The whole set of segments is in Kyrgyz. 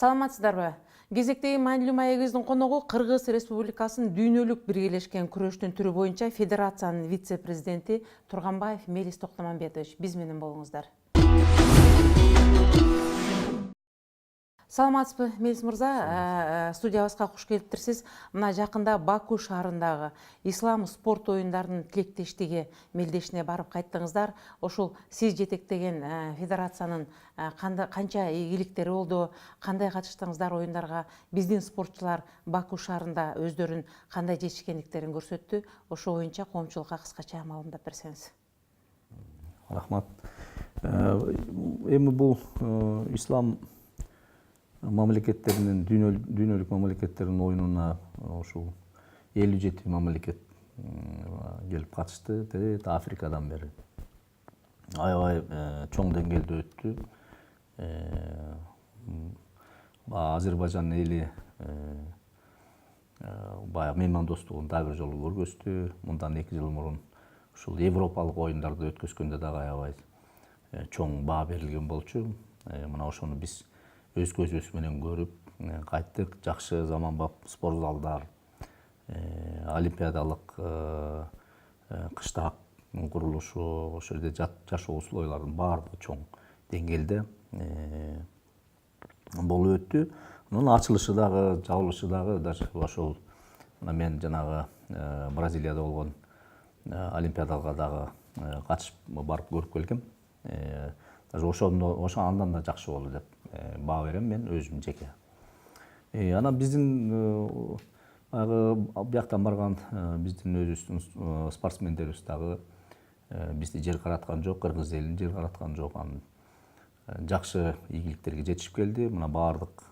Саламатсыздарбы? Кезектеги маанилүү маегибиздин коногу Кыргыз Республикасынын дүйнөлүк биргелешкен күрөштүн түрү боюнча Федерациянын вице-президенти Турганбаев Мелис Токтомамбетович. Биз менен болуңуздар. Саламатсызбы, Мелис мырза? Студиябызга куш келиптирсиз. Мына жакында Баку шаарындагы ислам спорт оюндарынын тилектештиги мелдешине барып кайттыңыздар. Ошол сиз жетектеген федерациянын канча ийгиликтери болду, кандай катыштыңыздар оюндарга? Биздин спортчулар Баку шаарында өздөрүн кандай жетишкендиктерин көрсөттү? Ошол боюнча коомчулукка кыскача маалымдап берсеңиз. Рахмат. Эми бул ислам мамлекеттеринин дүйнөлүк мамлекеттердин оюнуна ушул 57 мамлекет келип катышты. Африкадан бери аябай чоң деңгээлде өттү. Азербайжан эли баягы меймандостугун дагы бир жолу көргөздү. Мындан 2 жыл мурун ушул европалык оюндарды өткөзгөндө дагы аябай чоң баа берилген болчу. Мына ошону биз өз көзүбүз менен көрүп кайттык. Жакшы заманбап спорт залдар, олимпиадалык кыштаактын курулушу, ошол жерде жашоо условиялардын баардыгы чоң деңгээлде болуп өттү. Анын ачылышы дагы, жабылышы дагы даже ошол мен жанагы Бразилияда болгон олимпиадага дагы катышып барып көрүп келгем. Даже ошо андан да жакшы болду деп баа берем мен өзүм жеке. Анан биздин баягы бияктан барган биздин өзүбүздүн спортсмендерибиз дагы бизди жер караткан жок, кыргыз элин жер караткан жок. Анан жакшы ийгиликтерге жетишип келди. Мына баардык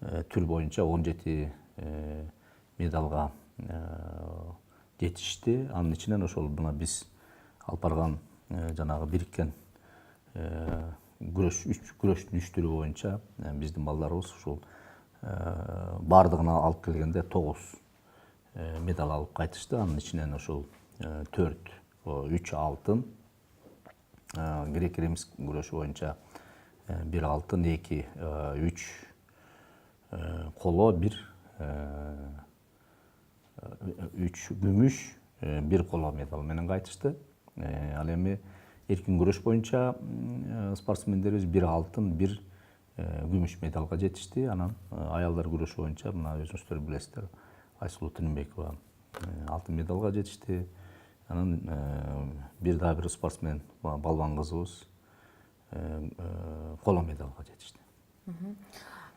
түр боюнча 17 медалга жетишти. Анын ичинен ошол мына биз алып барган жанагы бириккен күрөштүн 3 түрү боюнча биздин балдарыбыз ушул баардыгына алып келгенде 9 медаль алып кайтышты. Анын ичинен ошол 3 алтын, грек-римс күрөшү боюнча 1 алтын, 3 коло, 3 күмүш, 1 коло медаль менен кайтышты. Ал эми эркин күрөш боюнча спортсмендерибиз 1 алтын, 1 күмүш медалга жетишти. Анан аялдар күрөшү боюнча мына өзүңүздөр билесиздер, Айсулуу Тыныбекова алтын медалга жетишти. Анан бир спортсмен, балбан кызыбыз коло медалга жетишти.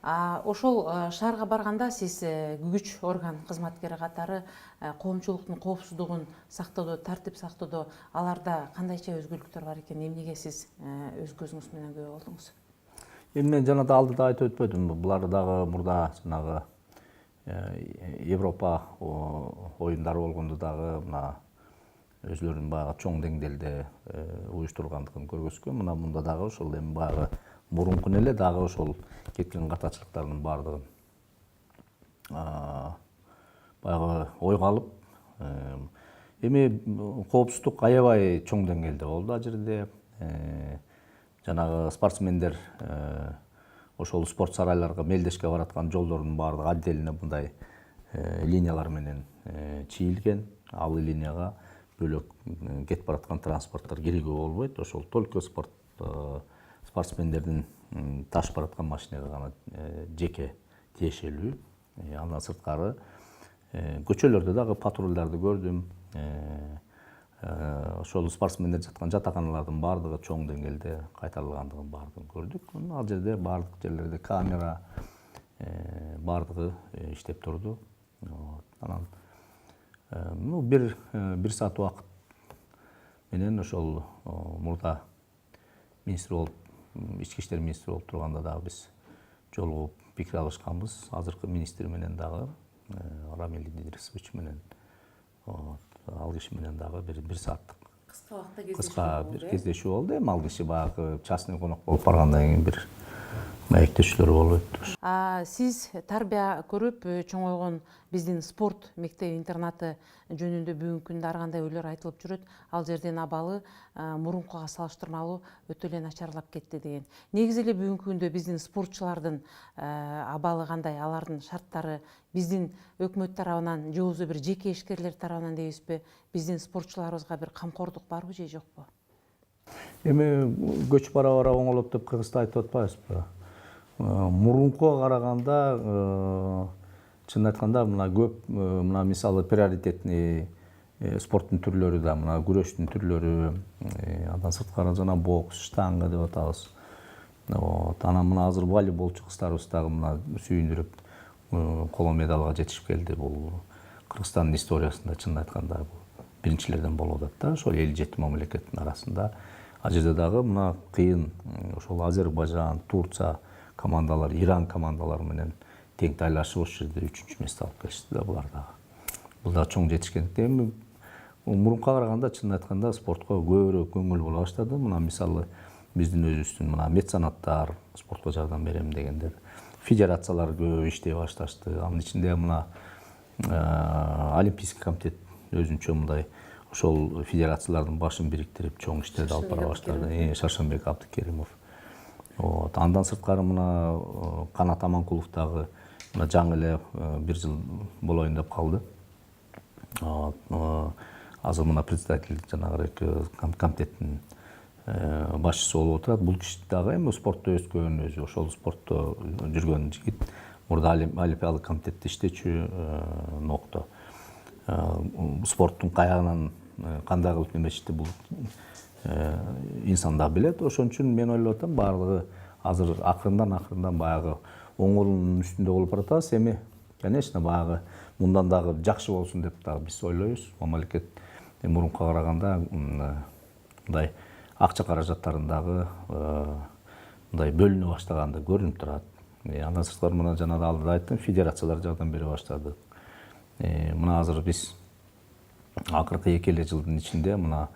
Ошол шаарга барганда сиз күч орган кызматкери катары коомчулуктун коопсуздугун сактоодо, тартип сактоодо аларда кандайча өзгөлүктөр бар экен? Эмнеге сиз өз көзүңүз менен күбө болдуңуз? Эми мен жана да алдыда айтып өтпөдүм. Булар дагы мурда жанагы Европа оюндары болгондо дагы мына өзлөрүнүн баягы чоң деңгээлде уюштургандыгын көргөзгөн. Мына мында дагы ошол эми баягы мурунку эле дагы ошол кеткен катачылыктардын баардыгын баягы ойго алып, эми коопсуздук аябай чоң деңгээлде болду ал жерде. Жанагы спортсмендер ошол спорт сарайларга мелдешке бараткан жолдордун баардыгы отдельно мындай линиялар менен чийилген. Ал линияга бөлөк кетип бараткан транспорттор кирүүгө болбойт. Ошол только спортсмендердин ташып бараткан машинага гана жеке тиешелүү. Андан сырткары көчөлөрдө дагы патрулдарды көрдүм. Ошол спортсмендер жаткан жатаканалардын баардыгы чоң деңгээлде кайтарылгандыгын баардыгын көрдүк. Ал жерде баардык жерлерде камера баардыгы иштеп турду. Анан бир саат убакыт менен ошол мурда министр болуп, ички иштер министри болуп турганда дагы биз жолугуп пикир алышканбыз. Азыркы министр менен дагы Рамиль Идрисович менен ал киши менен дагы бир сааттык кыска бир кездешүү болду. Эми ал киши баягы частный конок болуп баргандан кийин бир маектешилер болуп өттү. Сиз тарбия көрүп чоңойгон биздин спорт мектеби интернаты жөнүндө бүгүнкү күндө ар кандай ойлор айтылып жүрөт. Ал жерден абалы мурункуга салыштырмалуу өтө эле начарлап кетти деген. Негизи эле бүгүнкү күндө биздин спортчулардын абалы кандай, алардын шарттары биздин өкмөт тарабынан же болбосо бир жеке ишкерлер тарабынан дейбизби, биздин спортчуларыбызга бир камкордук барбы же жокпу? Эми көч бара бара оңолот деп кыргызда айтып атпайбызбы? Мурункуга караганда чын айтканда мына көп мына мисалы приоритетный спорттун түрлөрү да мына күрөштүн түрлөрү, андан сырткары жана бокс, штанга деп атабыз. Анан мына азыр волейболчу кыздарыбыз дагы мына сүйүндүрүп коло медалга жетишип келди. Бул Кыргызстандын историясында чын айтканда биринчилерден болуп атат да, ошол 57 мамлекеттин арасында. Ал жерде дагы мына кыйын ошол Азербайжан, Турция командалар, Иран командалары менен тең тайлашып ошол жерде 3-чү месте алып келишти да булар дагы. Бул да чоң жетишкендик. Эми мурункуга караганда чын айтканда спортко көбүрөөк көңүл була баштады. Мына мисалы биздин өзүбүздүн мына меценаттар, спортко жардам берем дегендер, федерациялар көп иштей башташты. Анын ичинде мына Олимпийский комитет өзүнчө мындай ошол федерациялардын башын бириктирип чоң иштерди алып бара баштады. Шаршенбек Абдыкеримов. Андан сырткары мына Канат Аманкулов дагы мына жаңы эле бир жыл болоюн деп калды. Азыр мына председатель жанагы комитеттин башчысы болуп отурат. Бул киши дагы эми спортто өскөн, өзү ошол спортто жүргөн жигит. Мурда Олимпиадалык комитетте иштечү нокто. Спорттун каягынан кандай кылып немечти бул инсан да билет. Ошон үчүн мен ойлоп атам, баардыгы азыр акырындан баягы оңолуунун үстүндө болуп баратабыз. Эми, конечно, баягы мындан дагы жакшы болсун деп дагы биз ойлойбуз. Мамлекет мурункуга караганда мындай акча каражаттарын дагы мындай бөлүнө баштаганды көрүнүп турат. Андан сырткары мына жана да айттым, федерациялар жардам бере баштады. Мына азыр биз акыркы 2 жылдын ичинде мына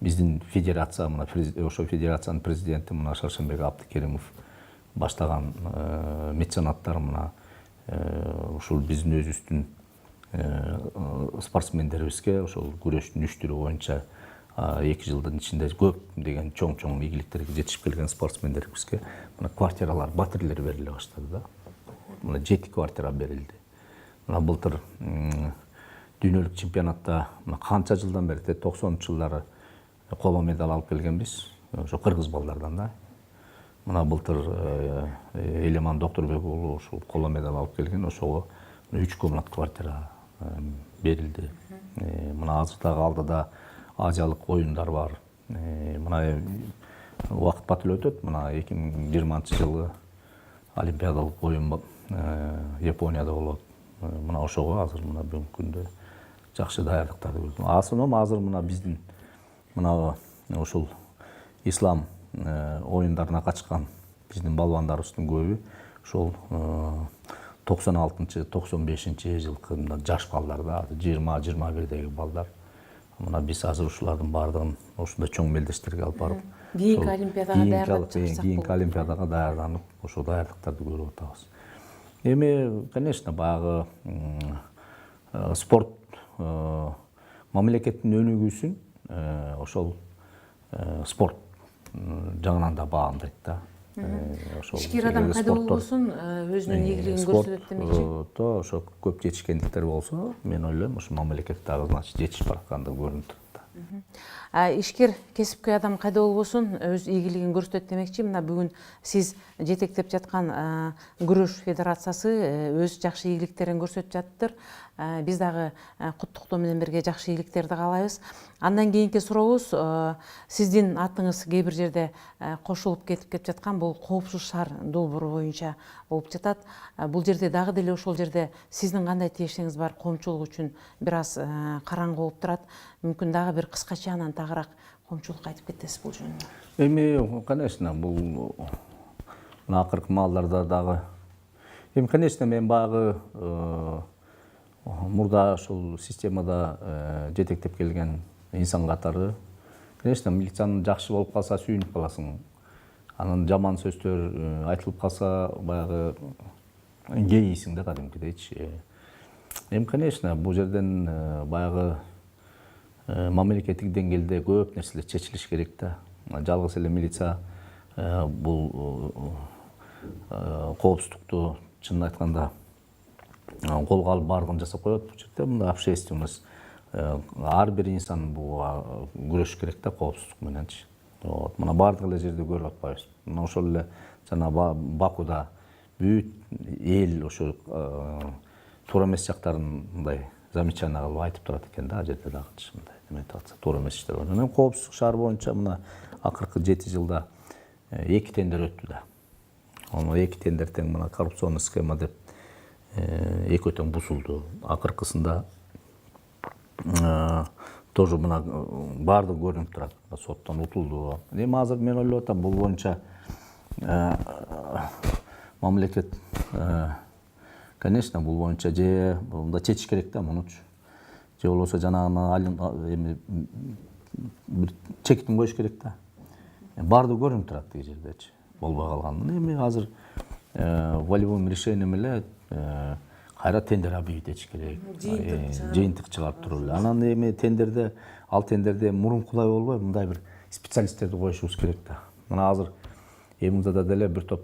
биздин федерация мына ошо федерациянын президенти мына Шаршенбек Абдыкеримов баштаган меценаттар мына ушул биздин өзүбүздүн спортсмендерибизге ошол күрөштүн 3 түрү боюнча 2 жылдын ичинде көп деген чоң ийгиликтерге жетишип келген спортсмендерибизге мына квартиралар, батирлер бериле баштады да. Мына 7 квартира берилди. Мына былтыр дүйнөлүк чемпионатта мына канча жылдан бери 90-жылдары коло медаль алып келгенбиз. Ошо кыргыз балдардан да. Мына былтыр Элеман Докторбек уулу ушул коло медаль алып келген, ошого 3 комнат квартира берилди. Мына азыр дагы алдыда Азиялык оюндар бар. Мына убакыт бат эле өтөт. Мына 2020-жылы Олимпиадалык оюн Японияда болот. Мына ошого азыр мына бүгүнкү күндө жакшы даярдыктарды көрдүм. Асыном азыр мына биздин мына ошол ислам оюндарына катышкан биздин балбандарыбыздын көбү ошол 96-95-жылкы жаш балдар да, 20-21деги балдар. Мына биз азыр ушулардын баардыгын ушундай чоң мелдештерге алып барып, кийинки олимпиадага даярданып кийинки олимпиадага даярданып, ошол даярдыктарды көрүп атабыз. Эми, конечно, баягы спорт мамлекеттин өнүгүүсүн ошол спорт жагынан да баамдайт да. Ишкер адам кайда болбосун өзүнүн ийгилигин көрсөтөт демекчи. Спортто ошо көп жетишкендиктер болсо, мен ойлойм, ошо мамлекет дагы значит жетишип баратканды көрүнүп турат да. Ишкер кесипкөй адам кайда болбосун өз ийгилигин көрсөтөт демекчи. Мына бүгүн сиз жетектеп жаткан күрөш федерациясы өз жакшы ийгиликтерин көрсөтүп жатыптыр. Биз дагы куттуктоо менен бирге жакшы ийгиликтерди каалайбыз. Андан кийинки сурообуз, сиздин атыңыз кээ бир жерде кошулуп кетип жаткан бул коопсуз шаар долбоору боюнча болуп жатат. Бул жерде дагы деле ошол жерде сиздин кандай тиешеңиз бар, коомчулук үчүн бир аз караңгы болуп турат. Мүмкүн дагы бир кыскача анан тагыраак коомчулукка айтып кетесиз бул жөнүндө. Эми, конечно, бул акыркы маалдарда дагы эми, конечно, мен баягы мурда ушул системада жетектеп келген инсан катары, конечно, милициянын жакшы болуп калса сүйүнүп каласың. анан жаман сөздөр айтылып калса баягы кейисиң да кадимкидейчи. Эми конечно бул жерден баягы мамлекеттик деңгээлде көп нерселер чечилиш керек да. Жалгыз эле милиция бул коопсуздукту чынын айтканда колго алып бардыгын жасап коет. Бул жерде мындай общественность ар бир инсан буга күрөшүш керек да коопсуздук мененчи. Мына бардык эле жерде көрүп атпайбыз. Мына ошол эле жана Бакуда бүт эл ошо туура эмес жактарын мындай замечание кылып айтып турат экен да, ал жерде дагычы мындай эметип атса туура эмес иштер бар. Анан коопсуздук шаар боюнча мына акыркы 7 жылда 2 тендер өттү да. Оны 2 тендер тең мына коррупционный схема деп экөө тең бузулду. Акыркысында тоже мына бардыгы көрүнүп турат. Соттон утулду. Эми азыр мен ойлоп атам бул боюнча мамлекет конечно бул боюнча же мында чечиш керек да мунучу. Же болбосо жанагы эми бир чектин коюш керек да. Бардыгы көрүнүп турат тиги жердечи. Болбой калган. Эми азыр волевым решением эле кайра тендер объявить этиш керек. Жыйынтык чыгарып туруп эле. Анан эми тендерде ал тендерде мурункудай болбой мындай бир специалисттерди коюшубуз керек да. Мына азыр эмиңдада деле бир топ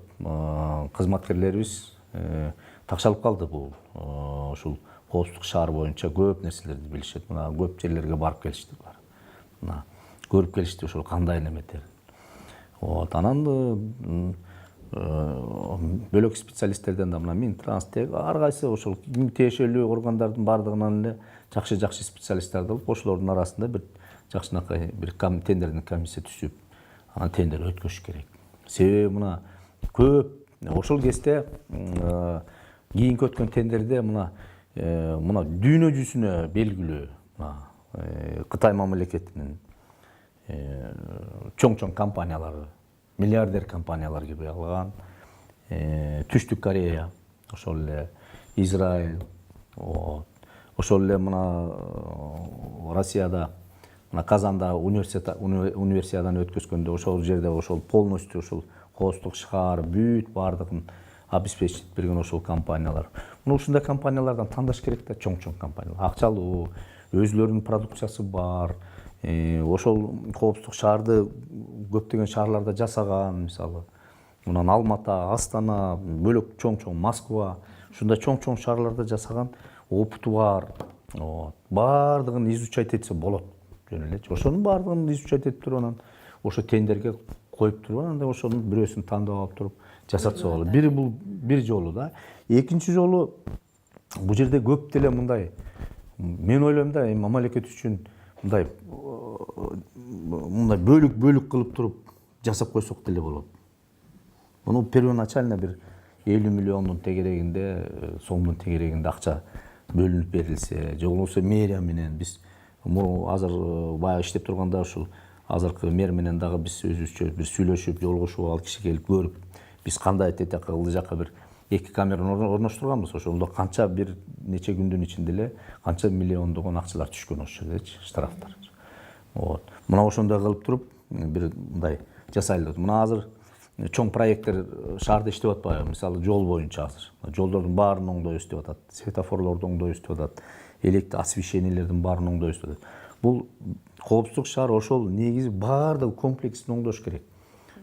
кызматкерлерибиз такшалып калды бул ушул коопсуздук шаар боюнча көп нерселерди билишет. Мына көп жерлерге барып келишти булар. Мына көрүп келишти ошол кандай неметер. Анан бөлөк специалисттерден да мына Минтранстег ар кайсы ошол тиешелүү органдардын бардыгынан эле жакшы специалисттерди алып ошолордун арасында бир жакшынакай бир тендердин комиссия түзүп анан тендер өткөрүш керек. Себеби мына көп ошол кезде кийинки өткөн тендерде мына дүйнө жүзүнө белгилүү Кытай мамлекетинин чоң компаниялары, миллиардер компаниялар кирип алган, Түштүк Корея, ошол эле Израиль, ошол эле мына Россияда мына Казанда универсиаданы өткөзгөндө ошол жерде ошол полностью ошол коопсуздук шаар бүт бардыгын обеспечить берген ошол компаниялар. Мына ушундай компаниялардан тандаш керек да, чоң компаниялар. Акчалуу, өзүлөрүнүн продукциясы бар. Ошол коопсуздук шаарды көптөгөн шаарларда жасаган, мисалы. Мунан Алматы, Астана, бөлөк чоң Москва, ушундай чоң шаарларда жасаган опыту бар. Бардыгын изучать этсе болот. Жөн элечи. Ошонун бардыгын изучать этип туруп анан ошо тендерге коюп туруп анан ошонун бирөөсүн тандап алып туруп жасатса болот. Бул бир жолу да. Экинчи жолу бул жерде көп деле мындай мен ойлойм да, мамлекет үчүн мындай бөлүк кылып туруп жасап койсок деле болот. Муну первоначально бир 50 миллиондун тегерегинде, сомдун тегерегинде акча бөлүнүп берилсе, же болбосо мэрия менен биз азыр баягы иштеп турганда ушул азыркы мэр менен дагы биз өзүбүзчө бир сүйлөшүп, жолугушуп, ал киши келип көрүп, биз кандай тетек ылдый жакка бир 2 камераны орноштурганбыз. Ошондо канча бир нече күндүн ичинде эле канча миллиондогон акчалар түшкөн ошол жердечи, штрафтар. Мына ошондой кылып туруп бир мындай жасайлы. Мына азыр чоң проекттер шаарда иштеп атпайбы? Мисалы жол боюнча азыр. Жолдордун баарын оңдой өстүп атат, светофорлорду оңдой өстүп атат, электр освещениелердин баарын оңдой өстүп атат. Бул коопсуздук шаар ошол негизи баардык комплексин оңдош керек.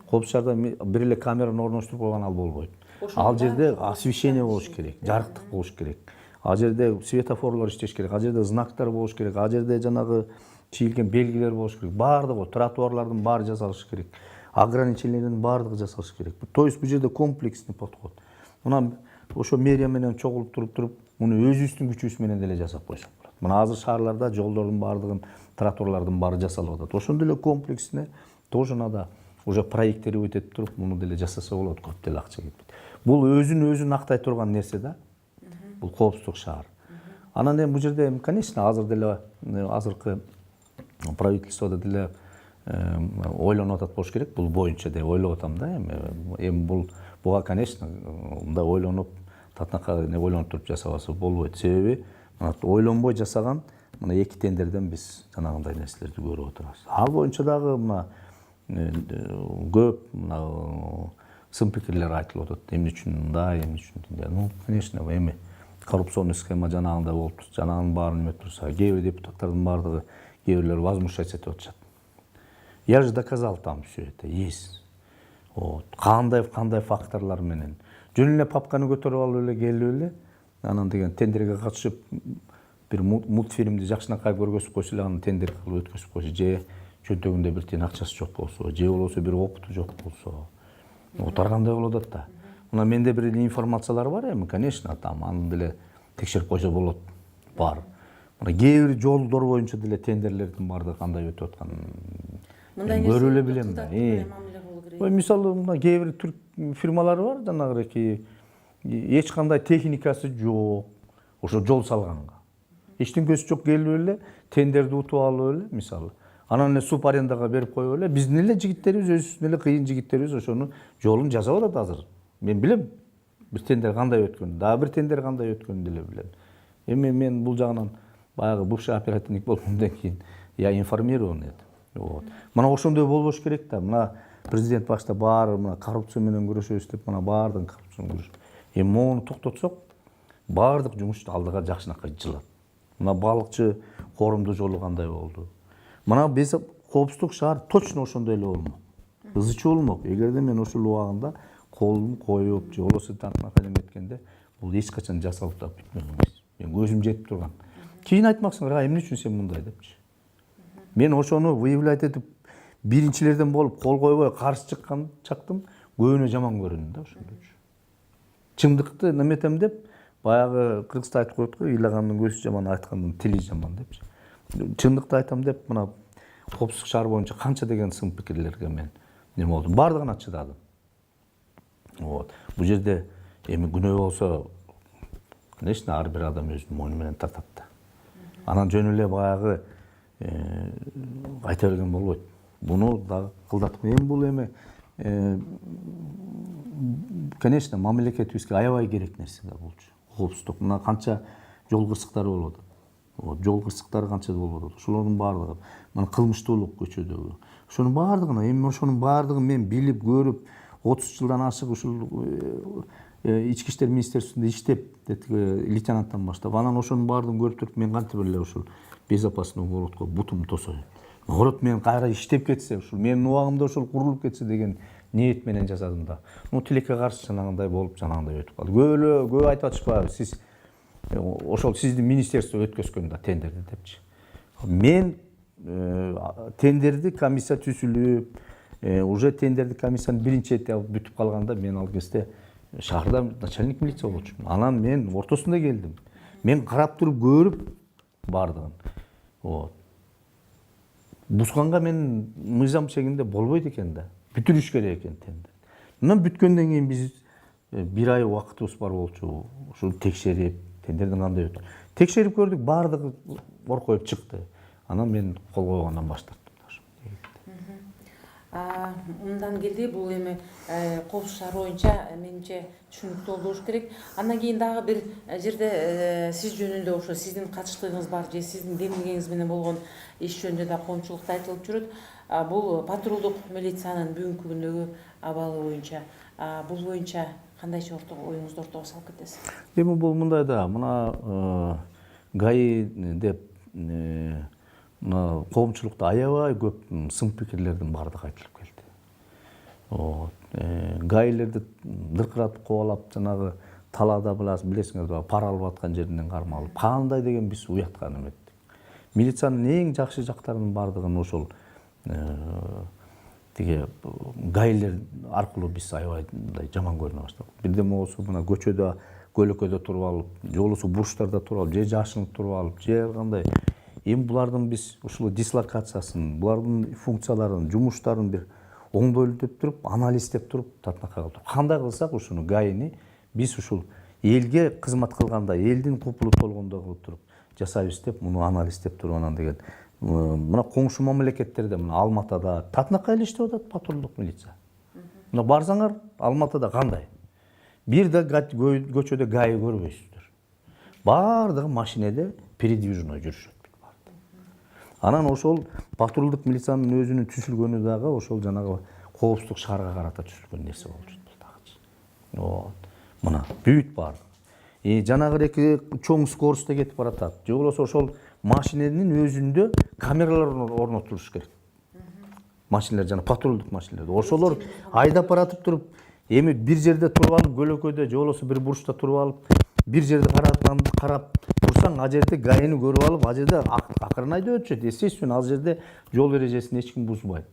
Коопсуздук шаарда бир эле камераны орноштуруп койгон ал болбойт. Ал жерде освещение болуш керек, жарыктык болуш керек. Ал жерде светофорлор иштеш керек, ал жерде знактар болуш керек, ал жерде жанагы чийилген белгилер болуш керек. Баардыгы, тротуарлардын баары жасалыш керек. Ограничениялердин баардыгы жасалыш керек. То есть бул жерде комплексный подход. Мына ошо мэрия менен чогулуп туруп, муну өзүбүздүн күчүбүз менен деле жасап койсок болот. Мына азыр шаарларда жолдордун баардыгын, тротуарлардын баары жасалып атат. Ошондой эле комплексине тоже надо уже проекттери өтөп туруп, муну деле жасаса болот, көп деле акча кетпейт. Бул өзүн актай турган нерсе да. Бул коопсуздук шаар. Анан эми бул жерде, конечно, азыр деле азыркы правительстводо деле ойлонуп атат болуш керек. Бул боюнча деп ойлоп атам да. Эми буга, конечно, мындай ойлонуп, татынакай ойлонуп туруп жасабаса болбойт. Себеби ойлонбой жасаган мына 2 тендерден биз жанагындай нерселерди көрүп отурабыз. Ал боюнча дагы мына көп мына сын пикирлер айтылып атат. Эмне үчүн мындай, эмне үчүн тиндей. Ну, конечно, эми коррупционный схема жанагындай болуп турса, жанагынын баарын эметип турса, кээ бир депутаттардын баардыгы кээ бирлер возмущаться этип атышат. Я же доказал там все это, есть. Вот. Кандай факторлар менен. Жөн эле папканы көтөрүп алып эле келип эле, анан деген тендерге катышып бир мультфильмди жакшынакай көргөзүп койсо эле аны тендер кылып өткөзүп койсо, же чөнтөгүндө бир тиен акчасы жок болсо, же болбосо бир опыту жок болсо. Отар кандай болуп атат да. Мына менде бир информациялар бар эми, конечно, там аны деле текшерип койсо болот. Бар. Мына кээ бир жолдор боюнча деле тендерлердин баардыгы кандай өтүп атканын көрүп эле билем да. Ой, мисалы мына кээ бир түрк фирмалары бар, жанагы эч кандай техникасы жок. Ошо жол салганга. Эчтеңкеси жок келип эле тендерди утуп алып эле, мисалы. Анан эле суп арендага берип коюп эле, биздин эле жигиттерибиз, өзүбүздүн эле кыйын жигиттерибиз ошону жолун жасап атат азыр. Мен билем. Бир тендер кандай өткөнүн, дагы бир тендер кандай өткөнүн деле билем. Эми мен бул жагынан баягы бывший оперативник болгондон кийин я информирован. Вот. Мына ошондой болбош керек да. Мына президент башта баары мына коррупция менен күрөшөбүз деп мына баардыгын коррупция менен күрөшөбүз. Эми моуну токтотсок, баардык жумуш алдыга жакшынакай жылат. Мына балыкчы корумдуу жолу кандай болду. Мына биз коопсуздук шаар точно ошондой эле болмок. Ызы чуу болмок. Эгерде мен ошол убагында колумду коюп, же болбосо тантанакай эметкенде, бул эч качан жасалып да бүтмөк эмес. Мен көзүм жетип турган. Кийин айтмаксың, эмне үчүн сен мындай депчи. Мен ошону выявлять этип биринчилерден болуп кол койбой каршы чыктым, көбүнө жаман көрүндү да ошондой. Чындыкты неметем деп, баягы кыргызда айтып коет го, ыйлагандын көзү жаман, айткандын тили жаман депчи. Чындыкты айтам деп, мына коопсуздук шаар боюнча канча деген сын пикирлерге мен неме болдум. Бардыгына чыдадым. Вот. Бул жерде эми күнөө болсо, конечно, ар бир адам өзүнүн мойну менен тартат да. Анан жөн эле баягы айта берген болбойт. Буну дагы кылдатып. Эми бул эми конечно, мамлекетибизге аябай керек нерсе да болчу. Коопсуздук. Мына канча жол кырсыктары болуп атат. Вот, жол кырсыктары канча болуп атат. Ошолордун баардыгы, мына кылмыштуулук көчөдөгү. Ошонун баардыгына, эми ошонун баардыгын мен билип, көрүп, 30 жылдан ашык ушул ички иштер министерствосунда иштеп, лейтенанттан баштап, анан ошонун баардыгын көрүп туруп, мен кантип эле ушул безопасный уголотко бутум тосой. Наоборот, мен кайра иштеп кетсе, ушул менин убагымда ушул курулуп кетсе деген ниет менен жасадым да. Ну, тилекке каршы жанагындай болуп, жанагындай өтүп калды. Көп айтып атышпайбы, сиз ошол сиздин министерство өткөзгөн да тендерди депчи. Мен тендерди комиссия түзүлүп, уже тендерди комиссиянын биринчи этабы бүтүп калганда, мен ал кезде шаарда начальник милиция болчумун. Анан мен ортосунда келдим. Мен карап туруп көрүп бардыгын. Вот. Бузганга мен мыйзам чегинде болбойт экен да. Бүтүрүш керек экен тендер. Мына бүткөндөн кийин биз бир ай убактыбыз бар болчу. Ушул текшерип, тендердин кандай өттү. Текшерип көрдүк, баардыгы оркоюп чыкты. Анан мен кол койгондон баш тарттым. Мындан келди, бул эми коопсуздук шаар боюнча менимче түшүнүктүү болуш керек. Андан кийин дагы бир жерде сиз жөнүндө ошо сиздин катыштыгыңыз бар же сиздин демилгеңиз менен болгон иш жөнүндө да коомчулукта айтылып жүрөт. Бул патрулдук милициянын бүгүнкү күндөгү абалы боюнча, бул боюнча кандайча оюңузду ортого салып кетесиз? Эми бул мындай да, мына ГАИ деп коомчулукта аябай көп сын пикирлердин баардыгы айтылып келди. ГАИлерди дыркыратып кубалап, жанагы талаада билесиңер, пара алып аткан жеринен кармалып, кандай деген биз уяткан эметтик. Милициянын эң жакшы жактарынын баардыгын ошол тиги ГАИлер аркылуу биз аябай жаман көрүнө баштадык. Бирдеме болсо мына көчөдө, көлөкөдө туруп алып, же болбосо бурчтарда туруп алып, же жашынып туруп алып, же кандай. Эми булардын биз ушул дислокациясын, булардын функцияларын, жумуштарын бир оңдойлоп туруп, анализдеп туруп, татынакай кылып, кандай кылсак ушуну ГАИни биз ушул элге кызмат кылганда, элдин купулу толгондо кылып туруп жасайбыз деп, муну анализдеп туруп анан деген. Мына коңшу мамлекеттерде, мына Алматада татынакай эле иштеп атат патрулдук милиция. Мына барсаңар, Алматада кандай? Бир да көчөдө ГАИ көрбөйсүздөр. Бардыгы машинеде передвижной жүрүшөт. Анан ошол патрулдук милициянын өзүнүн түзүлгөнү дагы ошол жанагы коопсуздук шаарга карата түзүлгөн нерсе болчу бул дагычы. Вот. Мына бүт баардыгы. Жанагы эки чоң скоростьта кетип баратат. Же болбосо ошол машиненин өзүндө камералар орнотулуш керек. Машиналар жана патрулдук машиналар. Ошолор айдап баратып туруп, эми бир жерде туруп алып, көлөкөдө же болбосо бир бурчта туруп алып, бир жерде карап турсаң, а жерде гаини көрүп алып, а жерде акырын айдап өтүшөт. Естественно, ал жерде жол эрежесин эч ким бузбайт.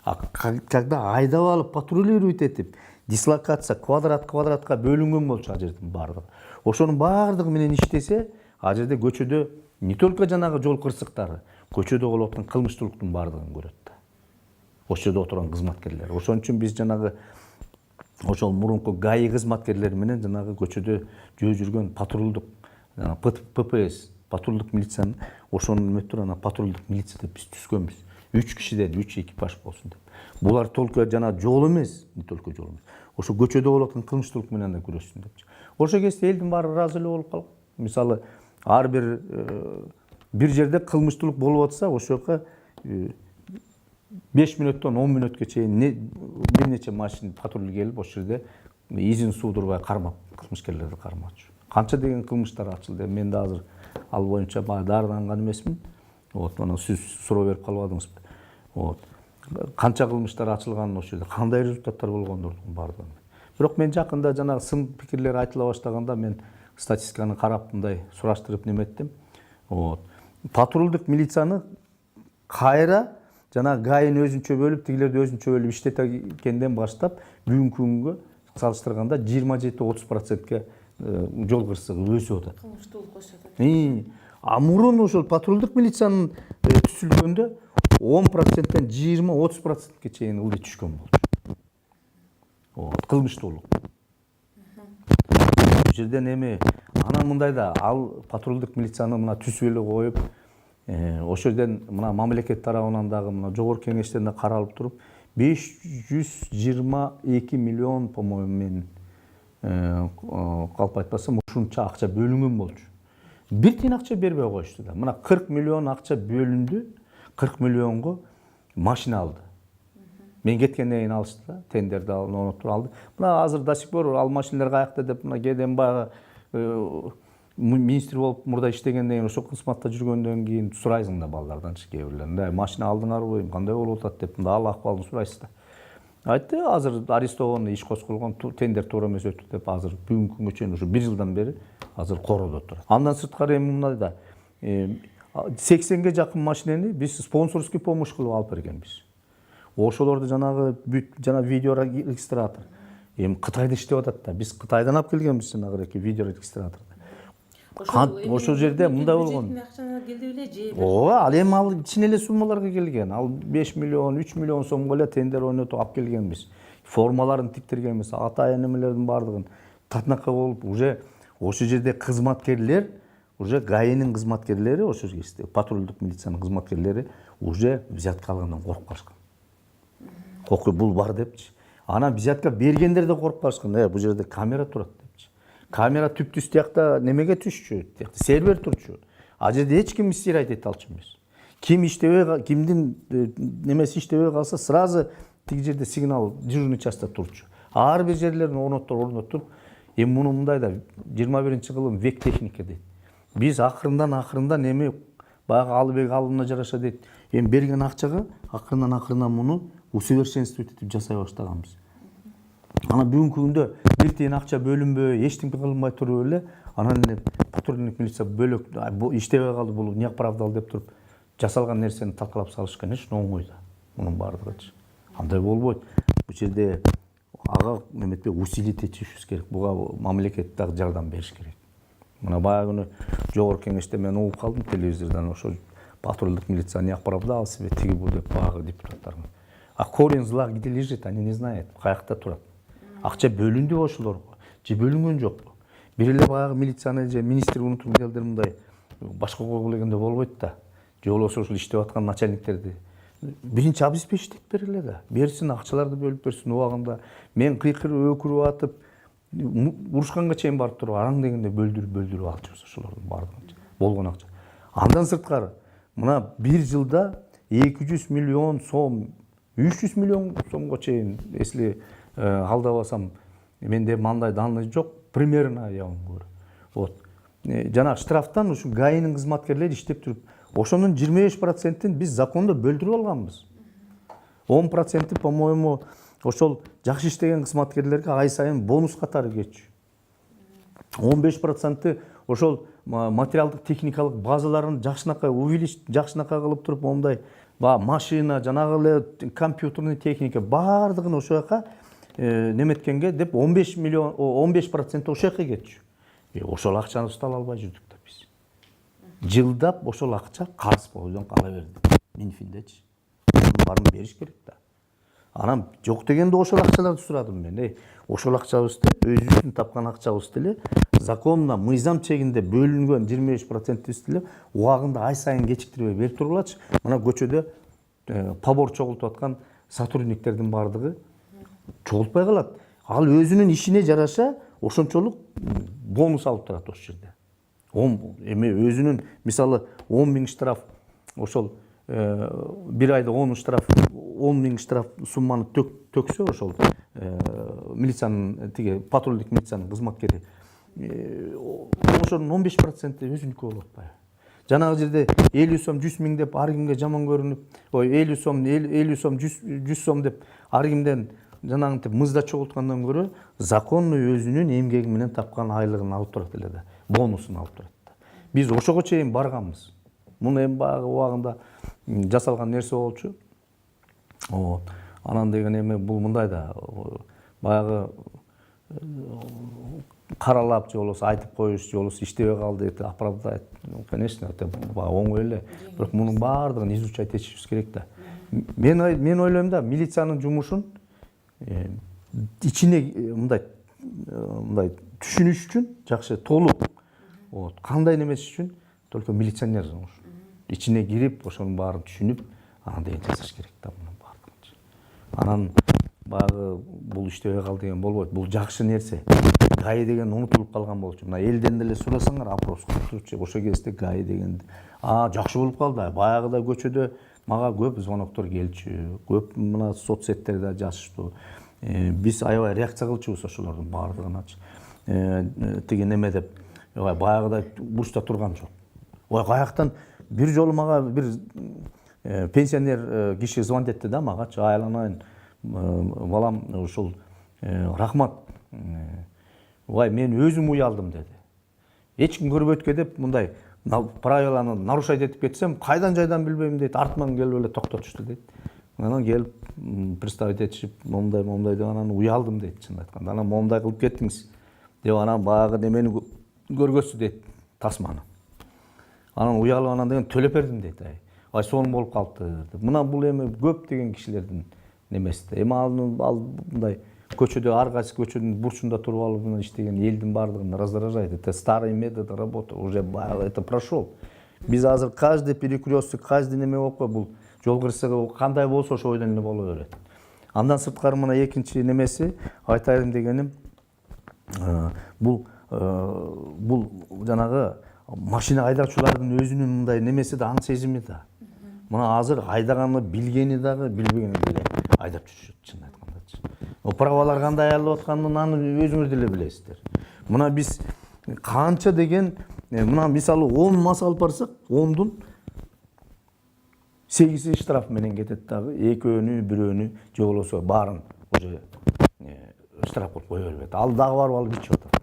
Когда айдап алып, патрулировать этип, дислокация квадратка бөлүнгөн болчу а жердин баардыгы. Ошонун баардыгы менен иштесе, а жерде көчөдө не только жанагы жол кырсыктары, көчөдө болуп аткан кылмыштуулуктун баардыгын көрөт да. Ошол жерде отурган кызматкерлер. Ошон үчүн биз жанагы ошол мурунку ГАИ кызматкерлери менен жанагы көчөдө жүргөн патрулдук ППС, патрулдук милициянын ошонун эметип анан патрулдук милиция деп биз түзгөнбүз. 3 кишиден 3 экипаж болсун деп. Булар только жана жол эмес, не только жол эмес. Ошо көчөдө болуп аткан кылмыштуулук менен да күрөшсүн депчи. Ошол кезде элдин баары ыраазы эле болуп калган. Мисалы, ар бир жерде кылмыштуулук болуп атса, ошол жака 5 мүнөттөн 10 мүнөткө чейин бир нече машина патруль келип, ошол жерде изин суудурбай кармап, кылмышкерлерди кармачу. Канча деген кылмыштар ачылды. Мен да азыр ал боюнча дарыданган эмесмин. Вот, мына сиз суроо берип калбадыңызбы? Вот. Канча кылмыштар ачылганын ошол жерде, кандай результаттар болгондордун баардыгын. Бирок мен жакында жанагы сын пикирлер айтыла баштаганда мен статистиканы карап мындай сураштырып неметтим. Вот. Патрулдук милицияны кайра жана ГАИни өзүнчө бөлүп, тигилерди өзүнчө бөлүп иштеткенден баштап бүгүнкү күнгө салыштырганда 27-30%ке жол кырсыгы өсүп атат. Кылмыштуулук өсүп атат. А мурун ошол патрулдук милициянын түзүлгөндө 10%тен 20-30%ке чейин ылдый түшкөн болчу. Вот, кылмыштуулук. Бул жерден эми анан мындай да, ал патрулдук милицияны мына түзүп эле коюп, ошол жерден мына мамлекет тарабынан дагы мына жогорку кеңештен да каралып туруп 522 миллион, по-моему, мен калп айтпасам, ушунча акча бөлүнгөн болчу. Бир тиын акча бербей коюшту да. Мына 40 миллион акча бөлүндү, 40 миллионго машина алды. Мен кеткенден кийин алышты да, тендерди алып алды. Мына азыр до сих пор ал машиналар каякта деп мына кеден баягы министр болуп мурда иштегенден кийин, ошол кызматта жүргөндөн кийин сурайсың да балдарданчы кээ бирлерин. Машина алдыңарбы, кандай болуп атат деп мында ал акыбалын сурайсыз да. Айтты, азыр арестован, иш козголгон, тендер туура эмес өттү деп, азыр бүгүнкү күнгө чейин ушу 1 жылдан бери азыр короодо турат. Андан сырткары эми мындай да 80ге жакын машинени биз спонсорский помощь кылып алып бергенбиз. Ошолорду жанагы жана видео регистратор. Эми Кытайда иштеп атат да. Биз Кытайдан алып келгенбиз жанагы видео регистраторду. Ошол жерде мындай болгон. Ооба, ал эми ал кичине эле суммаларга келген. Ал 5 миллион, 3 миллион сомго эле тендер ойнотуп алып келгенбиз. Формаларын тиктиргенбиз, атайын немелердин баардыгын татнакка болуп, уже ошол жерде кызматкерлер, уже ГАИнин кызматкерлери, ошол жерде патрулдук милициянын кызматкерлери уже взятка алгандан коркуп калышкан. Бул бар депчи. Анан взятка бергендер да коркуп калышкан. Бул жерде камера турат депчи. Камера түп-түз тиякта немеге түшчү, тиякта сервер турчу. А жерде эч ким истирайт эте алчу эмес. Ким иштебей, кимдин немеси иштебей калса, сразу тиги жерде сигнал дежурный частта турчу. Ар бир жерлерин орноттуруп, эми муну мындай да 21-кылым век техника дейт. Биз акырындан эми баягы Алыбек алымына жараша дейт. Эми берген акчага акырындан муну усовершенствовать этип жасай баштаганбыз. Анан бүгүнкү күндө бир тиын акча бөлүнбөй, эчтеме кылынбай туруп эле, анан эле патрульдук милиция бөлөк иштебей калды, бул не оправдал деп туруп жасалган нерсени талкалап салышкан эч оңой да. Мунун баардыгычы. Андай болбойт. Бул жерде ага неметпей усилить этишибиз керек. Буга мамлекет дагы жардам бериш керек. Мына баягы күнү жогорку кеңеште мен угуп калдым телевизордон, ошо патрульдук милиция не оправдал себя, тиги бул деп баягы депутаттар. А корень зла где лежит, они не знают, каякта турат. Акча бөлүндү ошолорго, же бөлүнгөн жокпу? Бир эле баягы милицияны же министр унутуп келдир мындай башка койгу дегенде болбойт да. Же болбосо ошол иштеп аткан начальниктерди биринчи обеспечить этип бергиле да. Берсин, акчаларды бөлүп берсин убагында. Мен кыйкырып өкүрүп атып, урушканга чейин барып туруп, араң дегенде бөлдүрүп алчубуз ошолордун баардыгын. Болгон акча. Андан сырткары мына бир жылда 200 миллион сом, 300 миллион сомго чейин, если алдабасам, менде мындай данный жок, примерно аябын көрө. Вот. Жана штрафтан ушу ГАИнин кызматкерлери иштеп туруп, ошонун 25%-ин биз закондо бөлдүрүп алганбыз. 10%, по-моему, ошол жакшы иштеген кызматкерлерге ай сайын бонус катары кетчү. 15% ошол материалдык техникалык базаларын жакшынакай увеличить, жакшынакай кылып туруп, мондай машина, жанагы эле компьютерный техника баардыгын ошол жака неметкенге деп 15 миллион, 15% ошол жака кетчү. Ошол акчаны ала албай жүрдүк да биз. Жылдап ошол акча карыз бойдон кала берди. Минфиндечи. Мунун баарын бериш керек да. Анан жок дегенде ошол акчаларды сурадым мен. Ошол акчабызды, өзүбүздүн тапкан акчабызды эле законно мыйзам чегинде бөлүнгөн 25%-ибизди эле убагында ай сайын кечиктирбей берип тургулачы. Мына көчөдө побор чогултуп аткан сотрудниктердин баардыгы чогултпай калат. Ал өзүнүн ишине жараша ошончолук бонус алып турат ошол жерде. Эми өзүнүн мисалы 10 000 штраф, ошол бир айда 10 000 штраф сумманы төксө ошол милициянын тиги патрулдук милициянын кызматкери ошонун 15% өзүнүкү болуп атпайбы. Жанагы жерде 50 сом 100 000 деп ар кимге жаман көрүнүп, 50 сом 100 сом деп ар кимден жанагынтип мызда чогулткандан көрө законно өзүнүн эмгеги менен тапкан айлыгын алып турат эле да, бонусун алып турат да. Биз ошого чейин барганбыз. Муну эми баягы убагында жасалган нерсе болчу. Анан деген эми бул мындай да, баягы каралап же болбосо айтып коюш, же болбосо иштебей калды деп оправдать. Конечно, это оңой эле. Бирок мунун баардыгын изучать этишибиз керек да. Мен ойлойм да, милициянын жумушун ичине мындай түшүнүш үчүн жакшы толук, кандай немес үчүн только милиционер жумуш. Ичине кирип, ошонун баарын түшүнүп, анан деген жасаш керек да мунун баардыгын. Анан баягы бул иштебей калды деген болбойт. Бул жакшы нерсе. ГАИ деген унутулуп калган болчу. Мына элден деле сурасаңар, опрос кылып турчу. Ошол кезде ГАИ деген жакшы болуп калды. Баягыда көчөдө мага көп звоноктор келчү. Көп мына соцсеттерде жазышту. Биз аябай реакция кылчубуз ошолордун баардыгыначы. Тиги неме деп, баягыда бурчта турган жок. Каяктан бир жолу мага бир пенсионер киши звонить этти да магачы, айланайын балам ушул рахмат. Мен өзүм уялдым деди. Эч ким көрбөткө деп мындай правиланы нарушать этип кетсем, кайдан жайдан билбейм дейт, артыман келип эле токтотушту дейт. Анан келип представить этишип, момундай деп анан уялдым дейт, чынын айтканда. Анан момундай кылып кеттиңиз деп анан баягы немени көргөзсү дейт, тасманы. Анан уялып анан деген төлөп бердим дейт. Сонун болуп калыптыр деп. Мына бул эми көп деген кишилердин немеси. Эми ал мындай көчөдө ар кайсы көчөнүн бурчунда туруп алып иштеген элдин баардыгын раздражает. Это старый метод работы, уже это прошел. Биз азыр каждый перекресток, каждый неме болуп бул жол кырсыгы кандай болсо ошо ойдон эле боло берет. Андан сырткары мына экинчи немеси айтайын дегеним, бул жанагы машина айдоочулардын өзүнүн мындай немеси да, аң сезими да. Мына азыр айдаганы билгени дагы, билбегени деле айдап жүрүшөт, чын айткандачы. Правалар кандай алып атканын аны өзүңөр деле билесиздер. Мына биз канча деген, мына мисалы 10 мас алып барсак, 10дун 8 штраф менен кетет дагы, бирөөнү же болбосо баарын уже штраф кылып кое бербейт. Ал дагы барып алып ичип атат.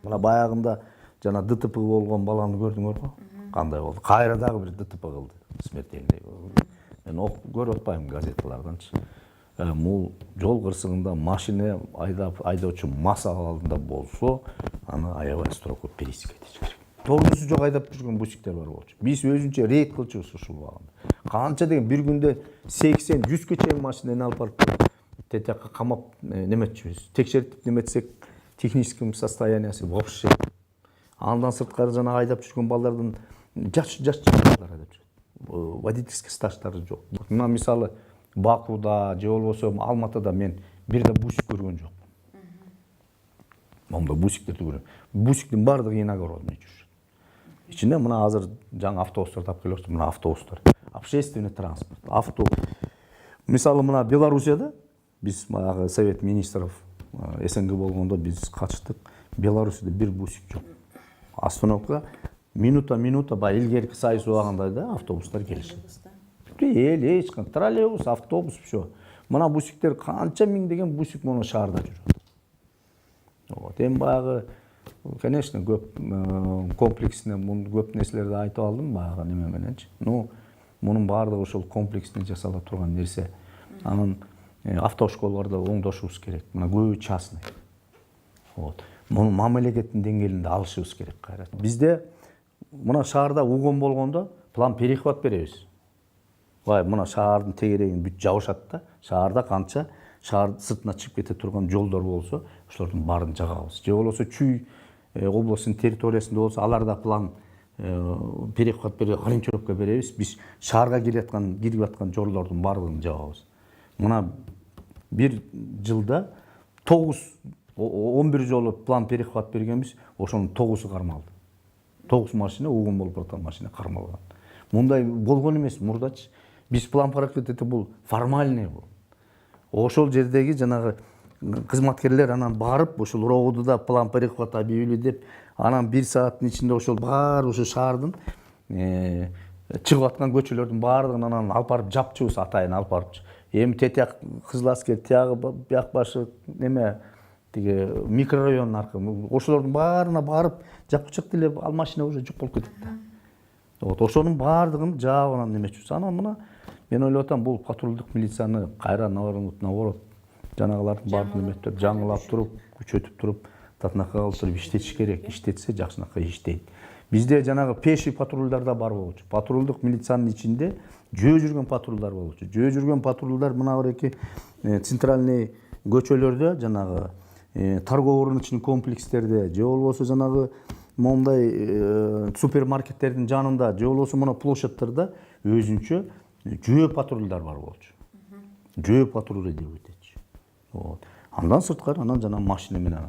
Мына баягында жана ДТП болгон баланы көрдүңөрбү? Кандай болду? Кайра дагы бир ДТП кылды, смертельный. Мен көрүп атпайм газеталарданчы. Бул жол кырсыгында машина айдоочу мас абалында болсо, аны аябай строго пересек этиш керек. Торунусу жок айдап жүргөн бусиктер бар болчу. Биз өзүнчө рейд кылчубуз ушул убагында. Канча деген бир күндө 80-100 чейин машинаны алып барып тетякка камап неметчүбүз. Текшертип неметсек, техническим состояниясы вообще. Андан сырткары жана айдап жүргөн балдардын жаш балдар айдап жүрөт. Водительский стаждары жок. Мына мисалы Бакуда же болбосо Алматыда мен бир да бусик көргөн жокмун. Момда бусиктерди көрөм. Бусиктин баардыгы иногородный жүрүшөт. Ичинде мына азыр жаңы автобустарды алып келип атышты. Мына автобустар. Общественный транспорт. Мисалы мына Белоруссияда биз баягы Совет министров СНГ болгондо биз катыштык. Белоруссияда бир бусик жок. Остановка минута баягы илгерки сайыс убагында да автобустар келишет. Эл эч кандай троллейбус, автобус все. Мына бусиктер канча миңдеген бусик мына шаарда жүрөт. Вот. Эми баягы конечно көп комплексне көп нерселерди айтып алдым баягы неме мененчи. Мунун баардыгы ошол комплексно жасала турган нерсе. Анын автошколаларда оңдошубуз керек. Мына көбү частный. Вот. Муну мамлекеттин деңгээлинде алышыбыз керек кайра. Бизде мына шаарда угон болгондо план перехват беребиз. Мына шаардын тегерегин бүт жабышат да, шаарда канча шаар сыртына чыгып кете турган жолдор болсо, ошолордун баарын жагабыз. Же болбосо Чүй областынын территориясында болсо, аларда план перехват берип, ориентировка беребиз. Биз шаарга кирип аткан жолдордун баардыгын жабабыз. Мына бир жылда 11 жолу план перехват бергенбиз, ошонун 9-у кармалды. 9 машина угун болуп аткан машина кармалган. Мындай болгон эмес мурдачы. Биз план перехват этип бул формальный бул. Ошол жердеги жанагы кызматкерлер анан барып, ошол роодуда план перехват объявили деп, анан 1 сааттын ичинде ошол баары ошо шаардын чыгып аткан көчөлөрдүн баардыгын анан алып барып жапчыбыз, атайын алып барып. Эми тетяк Кызыл Аскер, тиягы бияк башы неме тиги микрорайон аркылуу ошолордун баарына барып жапкычак деле ал машина уже жок болуп кетет да. Вот ошонун баардыгын жаап анан немечүбүз. Анан мына мен ойлоп атам, бул патрулдук милицияны кайра наоборот жанагылардын баардыгын эметип жаңылап туруп, күчөтүп туруп, татынакка калтырып иштетиш керек. Иштетсе жакшынакай иштейт. Бизде жанагы пеший патрулдар да бар болчу. Патрулдук милициянын ичинде жөө жүргөн патрулдар болчу. Жөө жүргөн патрулдар мына бир центральный көчөлөрдө жанагы торговый рыночный комплекстерде, же болбосо жанагы мондай супермаркеттердин жанында, же болбосо мына площадьтарда өзүнчө жөө патрулдар бар болчу. Жөө патруль деп өтөчү. Вот. Андан сырткары анан жана машина менен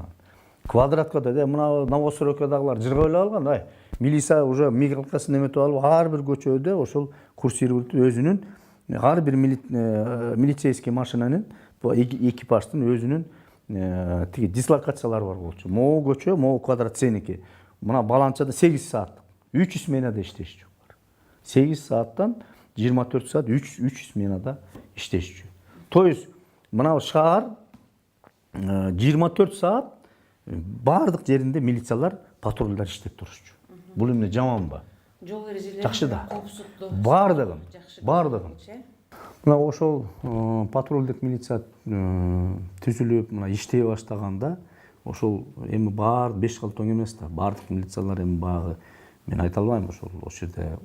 квадраткада да мына Новостройкадагылар жыргап алган. Милиция уже мигалкасын эметип алып, ар бир көчөдө ошол курсировать өзүнүн ар бир милицейский машинанын экипаждын өзүнүн тиги дислокациялары бар болчу. Могу көчө, могу квадрат сеники. Мына баланчада 8 сааттык 300 сменада иштешчү. 8 сааттан 24 саат 300 сменада иштешчү. То есть мына шаар 24 саат бардык жеринде милициялар, патрулдар иштеп турушчу. Бул эмне жаманбы? Жол эрежелери жакшы да. Коопсуздук. Бардыгын. Мына ошол патрулдук милиция түзүлүп, мына иштей баштаганда, ошол эми бар 5 калтоң эмес да, бардык милициялар эми багы мен айта албайм ошол жерде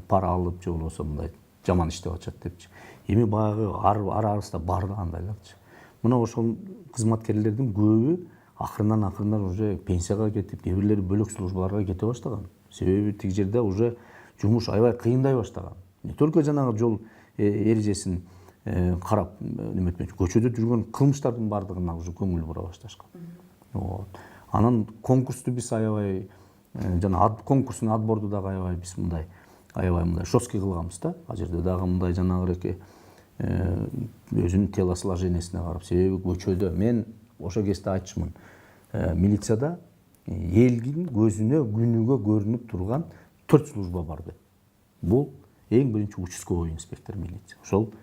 пара алып же болбосо мындай жаман иштеп атышат депчи. Эми багы арабызда бар да андайларчы. Мына ошол кызматкерлердин көбү акырынан уже пенсияга кетип, кээ бирлери бөлөк службаларга кете баштаган. Себеби тиги жерде уже жумуш аябай кыйындай баштаган. Не только жанагы жол эрежесин карап неметпечү, көчөдө жүргөн кылмыштардын бардыгына уже көңүл бура башташкан. Вот. Анан конкурсту биз аябай жана конкурстун отборду дагы аябай биз аябай мындай жесткий кылганбыз да. Ал жерде дагы мындай жанагы өзүнүн телосложениясына карап, себеби көчөдө мен ошо кезде айтчумун, милицияда элдин көзүнө күнүгө көрүнүп турган 4 служба бар деп. Бул эң биринчи участковый инспектор милиция. Ошол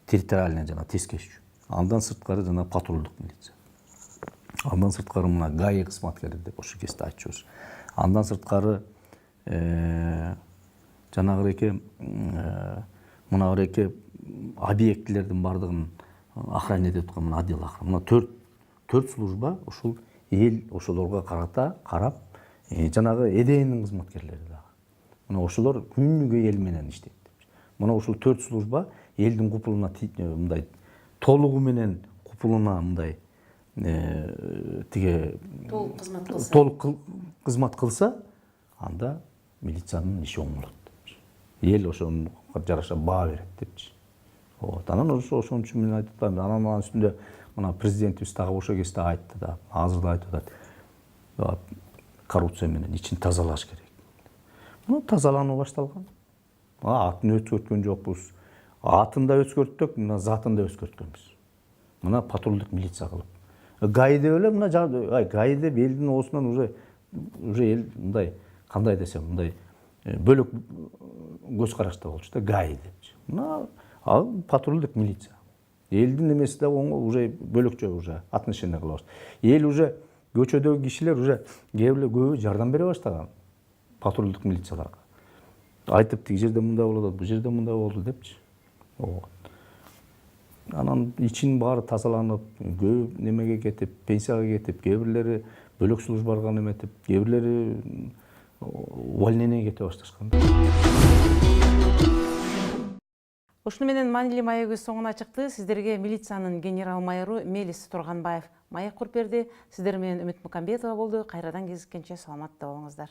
территориальный жана тескеччү. Андан сырткары жана патрулдук милиция. Андан сырткары мына ГАИ кызматкери деп ошол кезде айтчубуз. Андан сырткары жанагы мына объектилердин бардыгын охрана этип аткан мына отдел охрана. Мына 4 служба ошол эл ошолорго карап, жанагы ЭДНдин кызматкерлери дагы. Мына ошолор күнүгө эл менен иштейт. Мына ошол 4 служба элдин купулуна мындай толугу менен купулуна мындай тиге толук кызмат кылса, анда милициянын иши оңолот. Эл ошону жараша баа берет депчи. Вот. Анан ошон үчүн мен айтып атам, анан үстүндө мына президентибиз дагы ошол кезде айтты да, азыр да айтып атат. Коррупция менен ичин тазалаш керек. Тазалануу башталган. Атын өзгөрткөн жокпуз. Атын да өзгөрттүк, мына затын да өзгөрткөнбүз. Мына патрулдук милиция кылып. ГАИ деп эле мына ГАИ деп элдин оосунан уже эл мындай кандай десем мындай бөлөк көз карашта болчу да ГАИ депчи. Мына ал патрулдук милиция. Элдин эмеси да уже бөлөкчө уже отношение кыла баштады. Эл уже көчөдөгү кишилер уже кээ бирлер көбү жардам бере баштаган патрулдук милицияларга. Айтып тиги жерде мындай болуп атат, бул жерде мындай болду депчи. Анан ичин баары тазаланып, көп немеге кетип, пенсияга кетип, кээ бирлери бөлөк службага неметип, кээ бирлери увольнениеге кете башташкан. Ушуну менен маанилүү маегибиз соңуна чыкты. Сиздерге милициянын генерал майору Мелис Турганбаев маек куруп берди. Сиздер менен Үмүт Мукамбетова болду. Кайрадан кезишкенче саламатта болуңуздар.